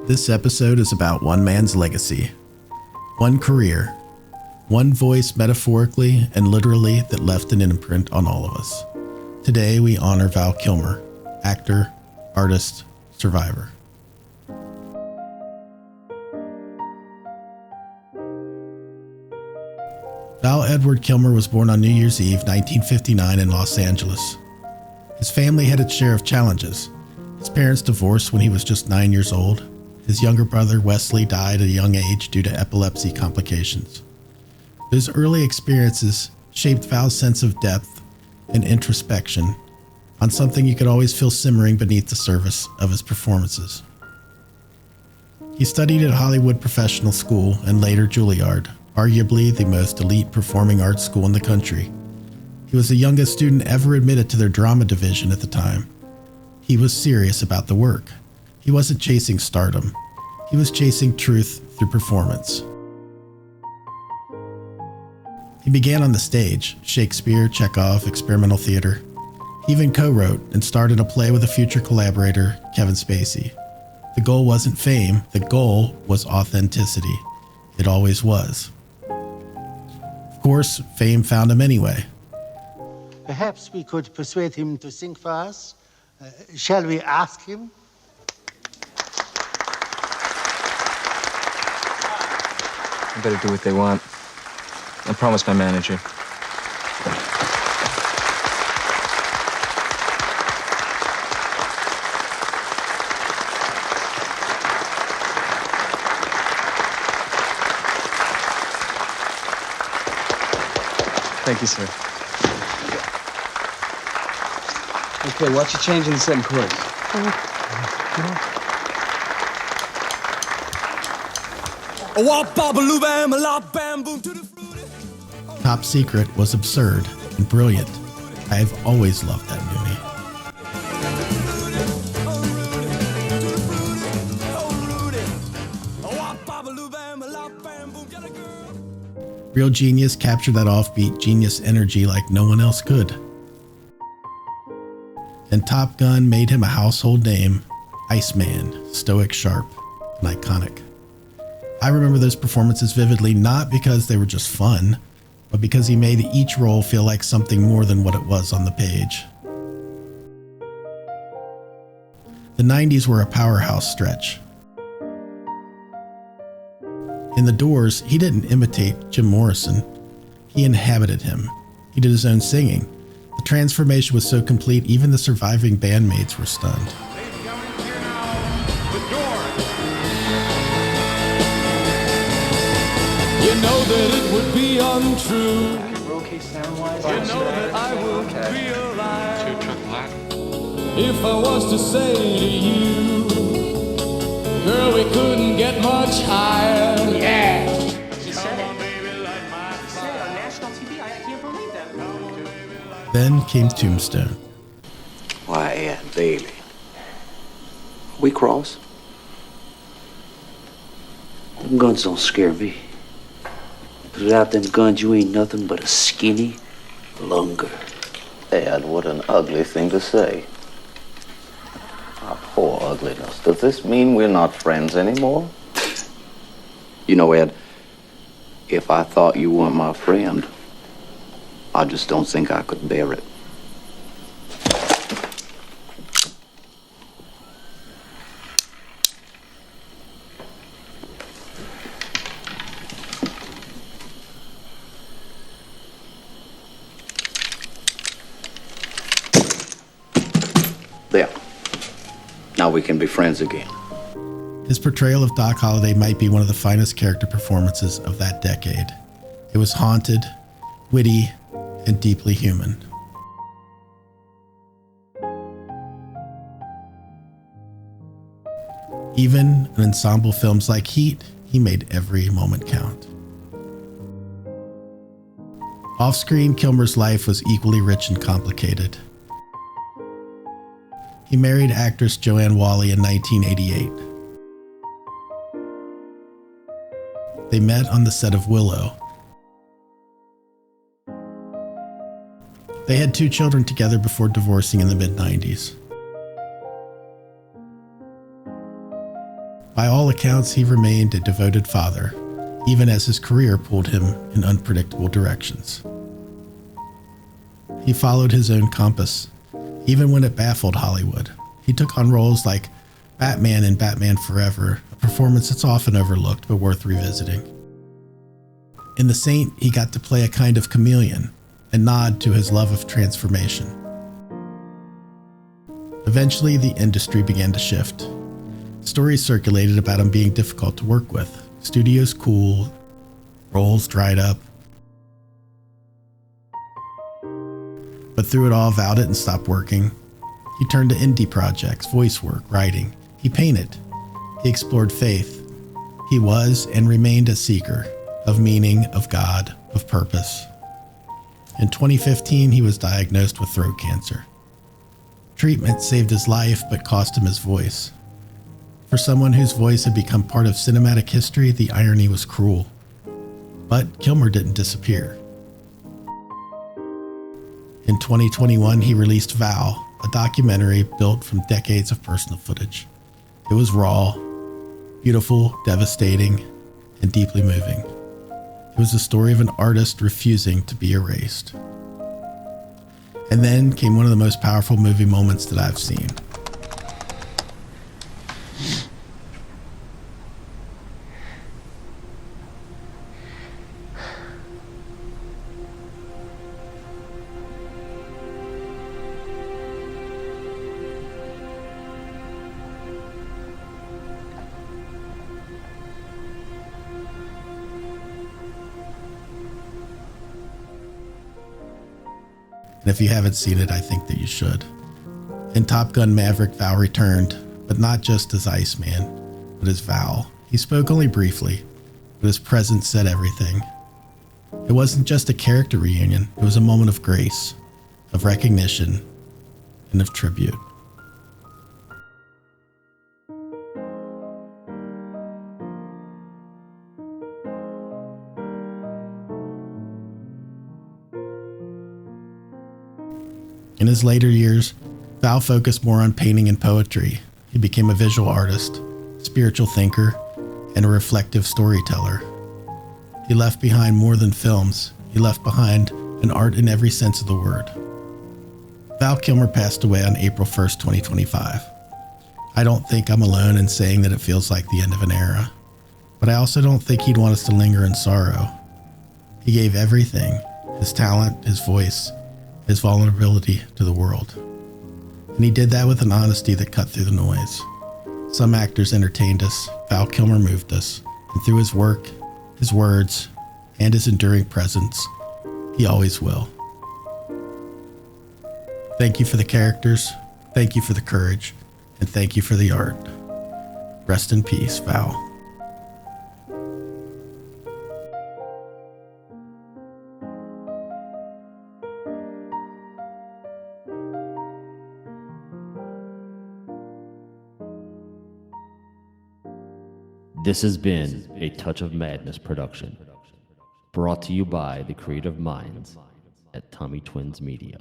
This episode is about one man's legacy, one career, one voice metaphorically and literally that left an imprint on all of us. Today we honor Val Kilmer, actor, artist, survivor. Val Edward Kilmer was born on New Year's Eve, 1959 in Los Angeles. His family had its share of challenges. His parents divorced when he was just 9 years old. His younger brother, Wesley, died at a young age due to epilepsy complications. Those early experiences shaped Val's sense of depth and introspection on something you could always feel simmering beneath the surface of his performances. He studied at Hollywood Professional School and later Juilliard, arguably the most elite performing arts school in the country. He was the youngest student ever admitted to their drama division at the time. He was serious about the work. He wasn't chasing stardom. He was chasing truth through performance. He began on the stage, Shakespeare, Chekhov, experimental theater. He even co-wrote and starred in a play with a future collaborator, Kevin Spacey. The goal wasn't fame, the goal was authenticity. It always was. Of course, fame found him anyway. Perhaps we could persuade him to sing for us. Shall we ask him? I better do what they want. I promised my manager. Thank you, sir. Okay, watch you change in the second chorus. Top Secret was absurd and brilliant. I've always loved that movie. Real Genius captured that offbeat genius energy like no one else could. And Top Gun made him a household name, Iceman, stoic, sharp, and iconic. I remember those performances vividly, not because they were just fun, but because he made each role feel like something more than what it was on the page. The 90s were a powerhouse stretch. In the Doors, he didn't imitate Jim Morrison. He inhabited him. He did his own singing. The transformation was so complete, even the surviving bandmates were stunned. You know that it would be untrue. You know that I would be alive if I was to say to you, girl, we couldn't get much higher. Yeah. He said it. He said it on national TV. I can't believe that. Then came Tombstone. Why, Aunt Bailey, we cross. Them guns don't scare me. Without them guns, you ain't nothing but a skinny lunger. Ed, what an ugly thing to say. Our poor ugliness. Does this mean we're not friends anymore? You know, Ed, if I thought you weren't my friend, I just don't think I could bear it. There. Now we can be friends again. His portrayal of Doc Holliday might be one of the finest character performances of that decade. It was haunted, witty, and deeply human. Even in ensemble films like Heat, he made every moment count. Off-screen, Kilmer's life was equally rich and complicated. He married actress Joanne Whalley in 1988. They met on the set of Willow. They had 2 children together before divorcing in the mid-90s. By all accounts, he remained a devoted father, even as his career pulled him in unpredictable directions. He followed his own compass, even when it baffled Hollywood. He took on roles like Batman in Batman Forever, a performance that's often overlooked but worth revisiting. In The Saint, he got to play a kind of chameleon, a nod to his love of transformation. Eventually, the industry began to shift. Stories circulated about him being difficult to work with. Studios cooled, roles dried up. But through it all, Val didn't stop working. He turned to indie projects, voice work, writing. He painted. He explored faith. He was and remained a seeker of meaning, of God, of purpose. In 2015, he was diagnosed with throat cancer. Treatment saved his life but cost him his voice. For someone whose voice had become part of cinematic history, the irony was cruel. But Kilmer didn't disappear. In 2021, he released Val, a documentary built from decades of personal footage. It was raw, beautiful, devastating, and deeply moving. It was the story of an artist refusing to be erased. And then came one of the most powerful movie moments that I've seen. And if you haven't seen it, I think that you should. In Top Gun Maverick, Val returned, but not just as Iceman, but as Val. He spoke only briefly, but his presence said everything. It wasn't just a character reunion, it was a moment of grace, of recognition, and of tribute. In his later years, Val focused more on painting and poetry. He became a visual artist, spiritual thinker, and a reflective storyteller. He left behind more than films. He left behind an art in every sense of the word. Val Kilmer passed away on April 1st, 2025. I don't think I'm alone in saying that it feels like the end of an era, but I also don't think he'd want us to linger in sorrow. He gave everything, his talent, his voice, his vulnerability to the world. And he did that with an honesty that cut through the noise. Some actors entertained us, Val Kilmer moved us, and through his work, his words, and his enduring presence, he always will. Thank you for the characters, thank you for the courage, and thank you for the art. Rest in peace, Val. This has been a Touch of Madness production, brought to you by the creative minds at Tommy Twins Media.